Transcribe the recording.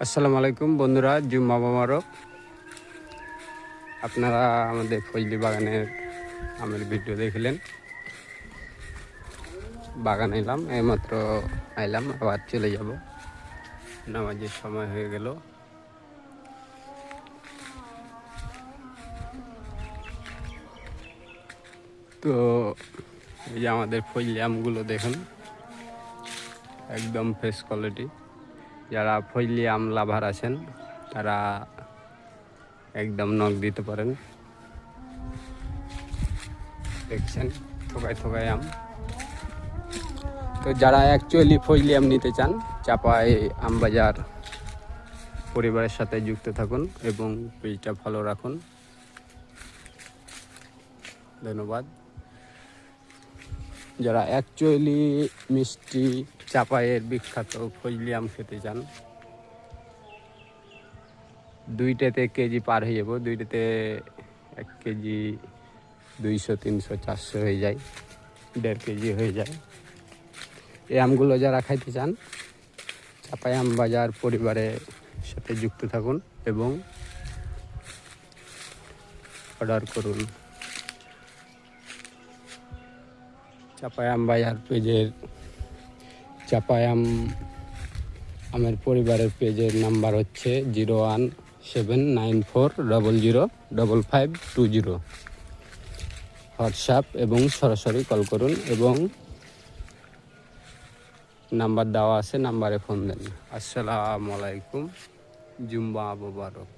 আসসালামু আলাইকুম বন্ধুরা, জুম্মা মোবারক। আপনারা আমাদের ফজলি বাগানের আমের ভিডিও দেখলেন। বাগান এলাম, এইমাত্র আইলাম, আবার চলে যাব, নামাজের সময় হয়ে গেল। তো এই যে আমাদের ফজলি আমগুলো দেখুন, একদম ফ্রেশ কোয়ালিটি। যারা ফজলি আম লাভার আছেন তারা একদম নখ দিতে পারেন। দেখছেন থোকায় থোকায় আম। তো যারা অ্যাকচুয়ালি ফজলি আম নিতে চান, চাপাই আম বাজার পরিবারের সাথে যুক্ত থাকুন এবং পেজটা ফলো রাখুন। ধন্যবাদ। যারা অ্যাকচুয়ালি মিষ্টি চাপাইয়ের বিখ্যাত ফজলি আম খেতে চান, দুইটাতে কেজি পার হয়ে যাব। দুইটাতে 1 কেজি 200, 300, 400 হয়ে যায়, 1.5 কেজি হয়ে যায়। এই আমগুলো যারা খাইতে চান, চাপাই আম বাজার পরিবারের সাথে যুক্ত থাকুন এবং অর্ডার করুন। চাপাই আম বাজার পেজের চাপাই আমের পরিবারের পেজের নাম্বার হচ্ছে 01794005520। হোয়াটসঅ্যাপ এবং সরাসরি কল করুন এবং নাম্বার দেওয়া আছে, নাম্বারে ফোন দেন। আসসালামু আলাইকুম, জুম্মা মোবারক।